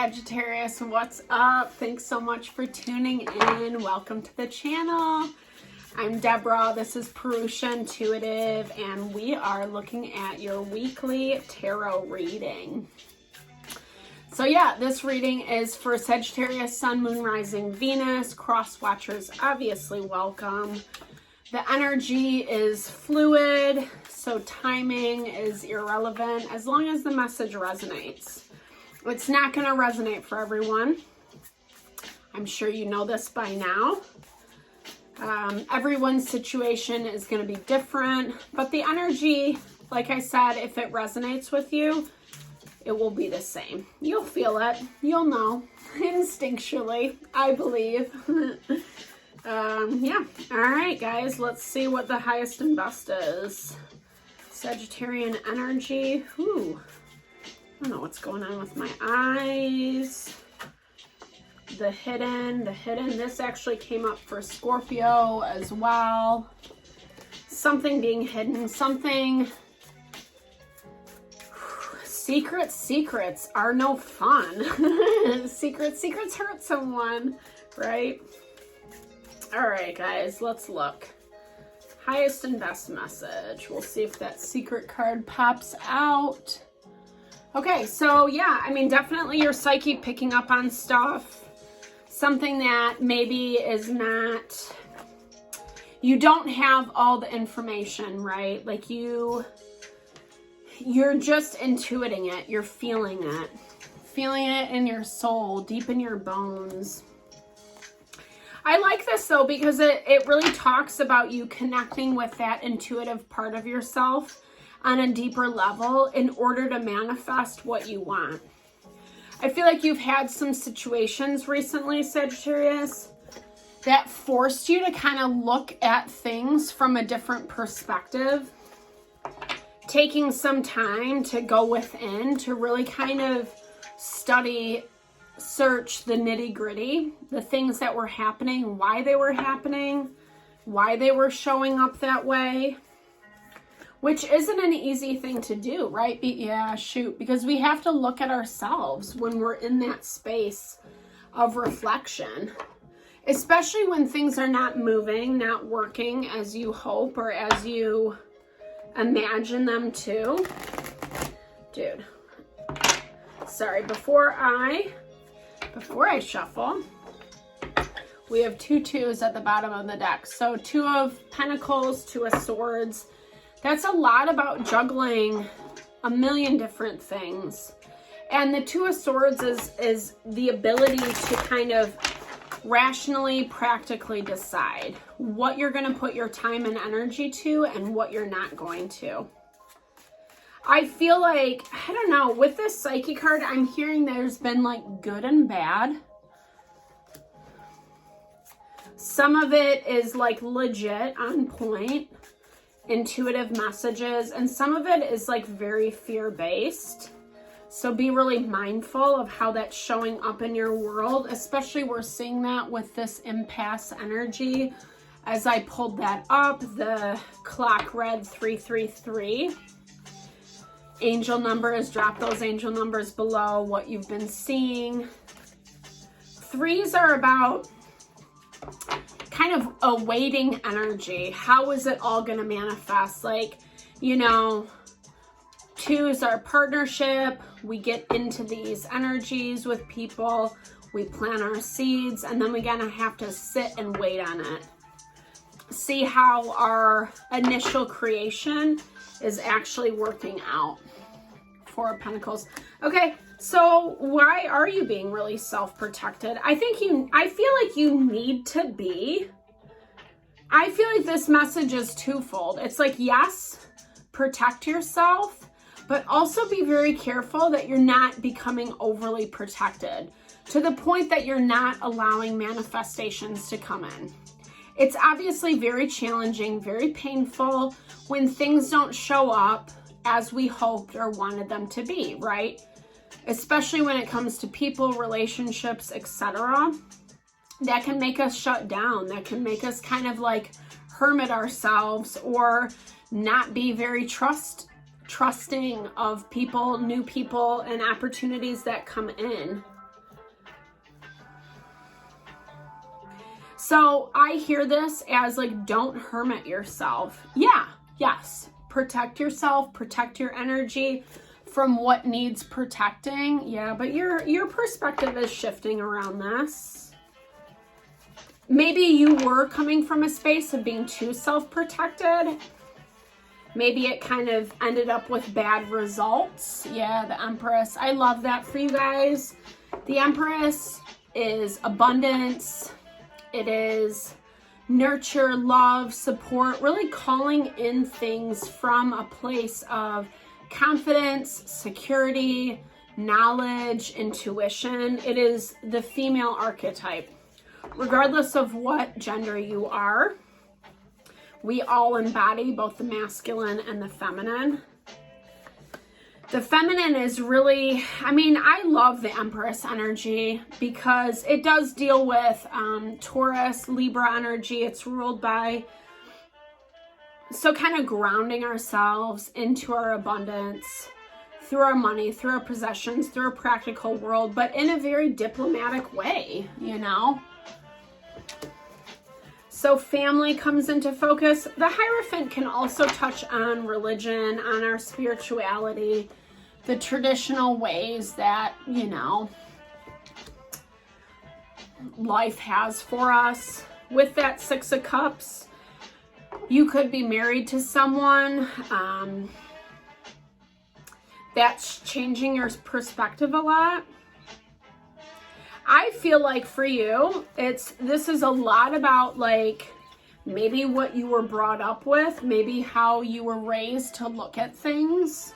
Sagittarius, what's up? Thanks so much for tuning in. Welcome to the channel. I'm Deborah. This is Purusha Intuitive, and we are looking at your weekly tarot reading. So yeah, this reading is for Sagittarius, Sun, Moon, Rising, Venus. Cross watchers, obviously welcome. The energy is fluid, so timing is irrelevant as long as the message resonates. It's not going to resonate for everyone. I'm sure you know this by now. Everyone's situation is going to be different, but the energy, like I said, if it resonates with you, it will be the same. You'll feel it. You'll know instinctually, I believe. Yeah. All right, guys, let's see what the highest and best is. Sagittarian energy. Ooh. I don't know what's going on with my eyes. The hidden. This actually came up for Scorpio as well. Something being hidden. Something. Secrets are no fun. Secrets hurt someone, right? All right, guys, let's look. Highest and best message. We'll see if that secret card pops out. Okay, so yeah, I mean, definitely your psyche picking up on stuff. Something that maybe is not, you don't have all the information, right? Like you're just intuiting it. You're feeling it. Feeling it in your soul, deep in your bones. I like this though, because it really talks about you connecting with that intuitive part of yourself on a deeper level in order to manifest what you want. I feel like you've had some situations recently, Sagittarius, that forced you to kind of look at things from a different perspective. Taking some time to go within to really kind of study, search the nitty-gritty, the things that were happening, why they were happening, why they were showing up that way. Which isn't an easy thing to do, right? Yeah, shoot. Because we have to look at ourselves when we're in that space of reflection. Especially when things are not moving, not working as you hope or as you imagine them to. Dude. Sorry, before I shuffle, we have two twos at the bottom of the deck. So 2 of Pentacles, 2 of Swords. That's a lot about juggling a million different things. And the 2 of Swords is the ability to kind of rationally, practically decide what you're going to put your time and energy to and what you're not going to. I feel like, I don't know, with this Psyche card, I'm hearing there's been like good and bad. Some of it is like legit, on point, intuitive messages, and some of it is like very fear-based. So be really mindful of how that's showing up in your world, especially we're seeing that with this impasse energy. As I pulled that up, the clock read 333. Angel numbers, drop those angel numbers below what you've been seeing. 3s are about kind of a waiting energy. How is it all going to manifest? Like, you know, 2s are partnership. We get into these energies with people. We plant our seeds, and then we're going to have to sit and wait on it. See how our initial creation is actually working out. 4 of Pentacles. Okay, so why are you being really self-protected? I feel like you need to be. I feel like this message is twofold. It's like, yes, protect yourself, but also be very careful that you're not becoming overly protected to the point that you're not allowing manifestations to come in. It's obviously very challenging, very painful when things don't show up as we hoped or wanted them to be, right? Especially when it comes to people, relationships, etc. That can make us shut down. That can make us kind of like hermit ourselves or not be very trusting of people, new people, and opportunities that come in. So I hear this as like, don't hermit yourself. Yeah, yes. Protect yourself, protect your energy from what needs protecting. Yeah, but your perspective is shifting around this. Maybe you were coming from a space of being too self-protected. Maybe it kind of ended up with bad results. Yeah, the Empress. I love that for you guys. The Empress is abundance. It is nurture, love, support, really calling in things from a place of confidence, security, knowledge, intuition. It is the female archetype. Regardless of what gender you are, we all embody both the masculine and the feminine. The feminine is really, I mean, I love the Empress energy because it does deal with Taurus, Libra energy. It's ruled by, so kind of grounding ourselves into our abundance through our money, through our possessions, through our practical world, but in a very diplomatic way, you know? So family comes into focus. The Hierophant can also touch on religion, on our spirituality, the traditional ways that, you know, life has for us. With that Six of Cups, you could be married to someone that's changing your perspective a lot. I feel like for you, this is a lot about like maybe what you were brought up with, maybe how you were raised to look at things.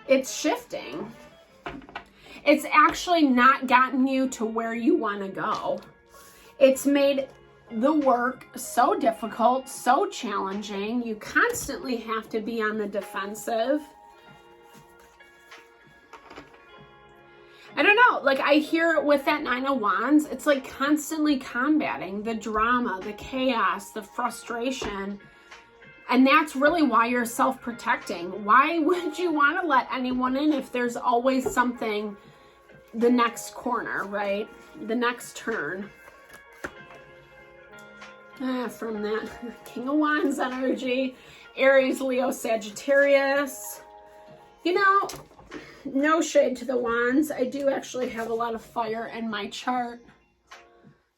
It's shifting. It's actually not gotten you to where you want to go. It's made the work so difficult, so challenging. You constantly have to be on the defensive. I don't know, like I hear with that Nine of Wands, it's like constantly combating the drama, the chaos, the frustration. And that's really why you're self-protecting. Why would you want to let anyone in if there's always something the next corner, right? The next turn. From that King of Wands energy, Aries, Leo, Sagittarius. You know, no shade to the Wands. I do actually have a lot of fire in my chart.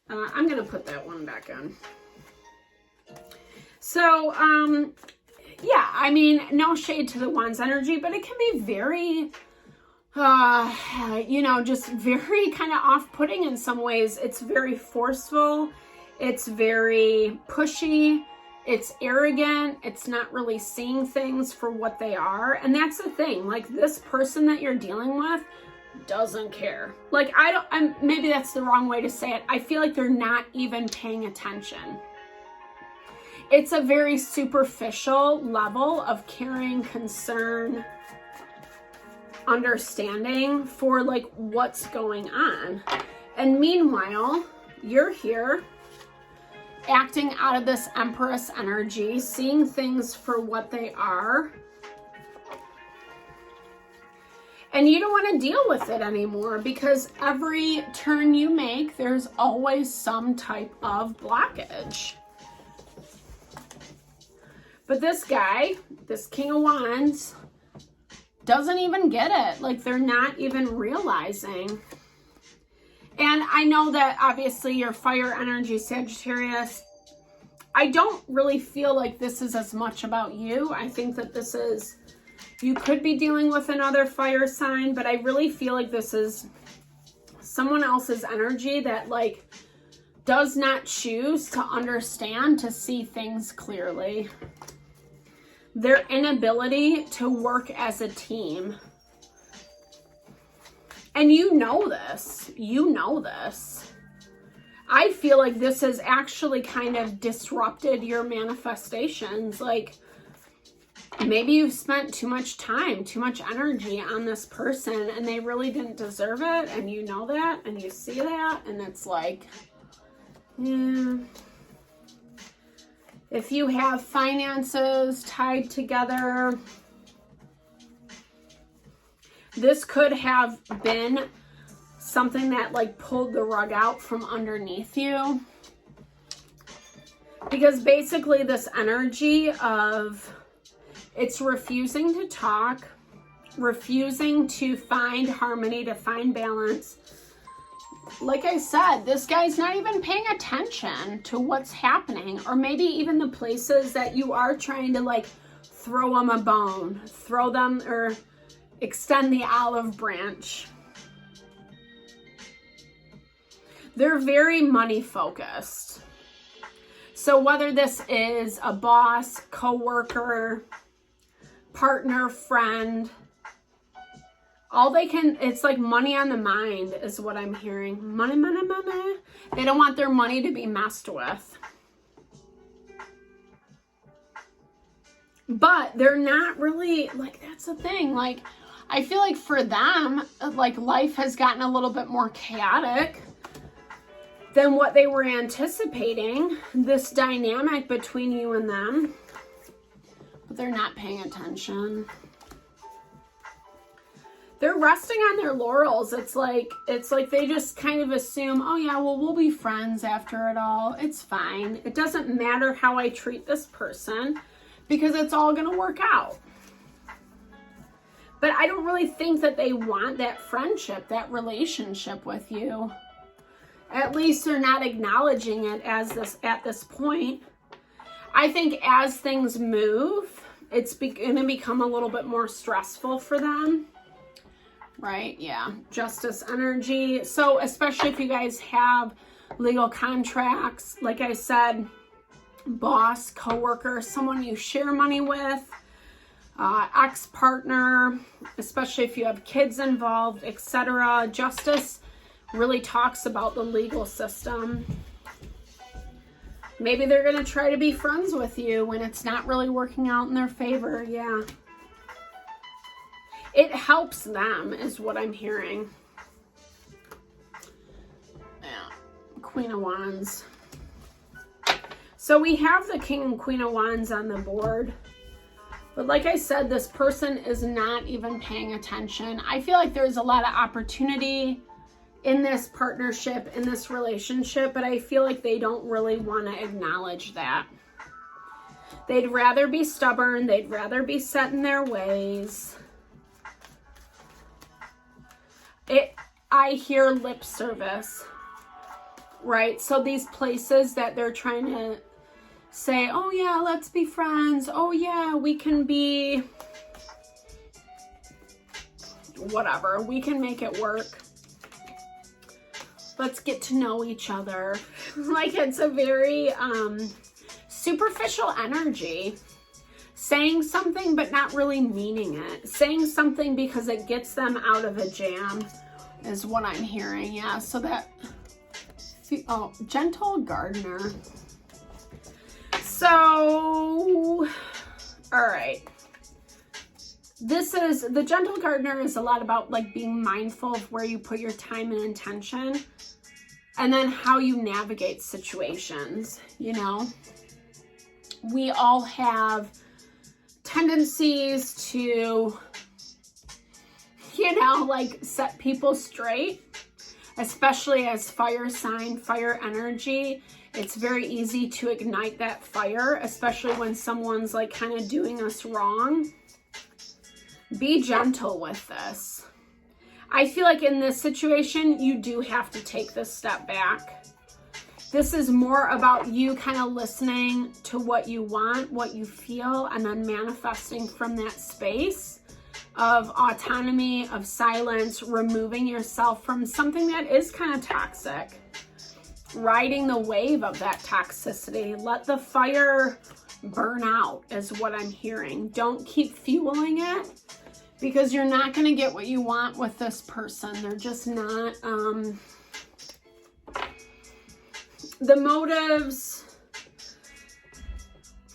I'm going to put that one back on. So, yeah, I mean, no shade to the Wands energy, but it can be very, you know, just very kind of off-putting in some ways. It's very forceful. It's very pushy. It's arrogant. It's not really seeing things for what they are. And that's the thing. Like, this person that you're dealing with doesn't care. Like, maybe that's the wrong way to say it. I feel like they're not even paying attention. It's a very superficial level of caring, concern, understanding for like what's going on. And meanwhile, you're here acting out of this Empress energy, seeing things for what they are. And you don't want to deal with it anymore because every turn you make, there's always some type of blockage. But this guy, this King of Wands, doesn't even get it. Like, they're not even realizing. And I know that obviously your fire energy, Sagittarius, I don't really feel like this is as much about you. I think that this is, you could be dealing with another fire sign, but I really feel like this is someone else's energy that like does not choose to understand, to see things clearly. Their inability to work as a team. And you know this. You know this. I feel like this has actually kind of disrupted your manifestations. Like, maybe you've spent too much time, too much energy on this person, and they really didn't deserve it, and you know that, and you see that, and it's like, yeah. If you have finances tied together, this could have been something that like pulled the rug out from underneath you. Because basically this energy of it's refusing to talk, refusing to find harmony, to find balance. Like I said, this guy's not even paying attention to what's happening, or maybe even the places that you are trying to like throw them a bone, throw them or extend the olive branch. They're very money focused. So whether this is a boss, coworker, partner, friend, all they can, it's like money on the mind is what I'm hearing. Money, money, money. They don't want their money to be messed with. But they're not really, like, that's the thing. Like, I feel like for them, like, life has gotten a little bit more chaotic than what they were anticipating, this dynamic between you and them. But they're not paying attention. They're resting on their laurels. It's like they just kind of assume, oh yeah, well, we'll be friends after it all. It's fine. It doesn't matter how I treat this person because it's all going to work out. But I don't really think that they want that friendship, that relationship with you. At least they're not acknowledging it as this at this point. I think as things move, it's going to become a little bit more stressful for them. Right? Yeah. Justice energy. So especially if you guys have legal contracts, like I said, boss, coworker, someone you share money with, ex-partner, especially if you have kids involved, etc. Justice really talks about the legal system. Maybe they're going to try to be friends with you when it's not really working out in their favor. Yeah. It helps them is what I'm hearing. Yeah. Queen of Wands. So we have the King and Queen of Wands on the board. But like I said, this person is not even paying attention. I feel like there's a lot of opportunity in this partnership, in this relationship, but I feel like they don't really want to acknowledge that. They'd rather be stubborn. They'd rather be set in their ways. I hear lip service, right? So these places that they're trying to say, oh yeah, let's be friends. Oh yeah, we can be whatever. We can make it work. Let's get to know each other. Like it's a very superficial energy. Saying something but not really meaning it. Saying something because it gets them out of a jam is what I'm hearing. Yeah, so that, oh, gentle gardener. So, all right. The gentle gardener is a lot about like being mindful of where you put your time and intention and then how you navigate situations, you know. We all have tendencies to, you know, like set people straight, especially as fire sign, fire energy. It's very easy to ignite that fire, especially when someone's like kind of doing us wrong. Be gentle with this. I feel like in this situation, you do have to take this step back. This is more about you kind of listening to what you want, what you feel, and then manifesting from that space of autonomy, of silence, removing yourself from something that is kind of toxic. Riding the wave of that toxicity. Let the fire burn out is what I'm hearing. Don't keep fueling it because you're not going to get what you want with this person. They're just not... the motives,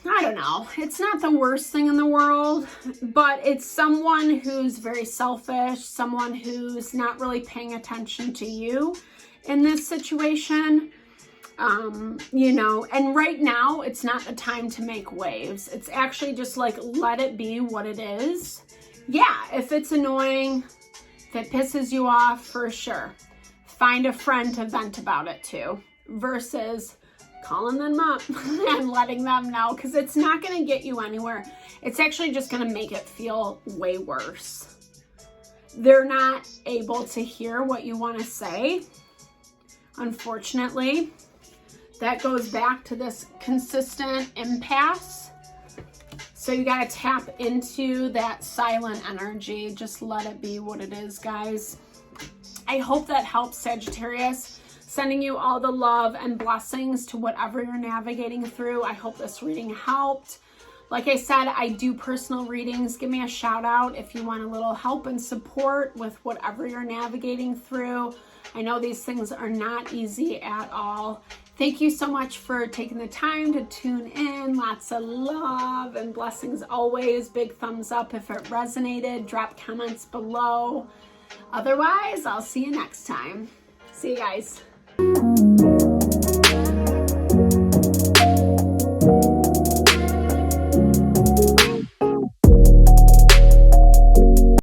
I don't know. It's not the worst thing in the world, but it's someone who's very selfish, someone who's not really paying attention to you in this situation. You know, and right now it's not the time to make waves. It's actually just like, let it be what it is. Yeah, if it's annoying, if it pisses you off, for sure. Find a friend to vent about it to. Versus calling them up and letting them know, because it's not going to get you anywhere. It's actually just going to make it feel way worse. They're not able to hear what you want to say, unfortunately. That goes back to this consistent impasse. So you got to tap into that silent energy. Just let it be what it is, guys. I hope that helps, Sagittarius. Sending you all the love and blessings to whatever you're navigating through. I hope this reading helped. Like I said, I do personal readings. Give me a shout out if you want a little help and support with whatever you're navigating through. I know these things are not easy at all. Thank you so much for taking the time to tune in. Lots of love and blessings always. Big thumbs up if it resonated. Drop comments below. Otherwise, I'll see you next time. See you guys.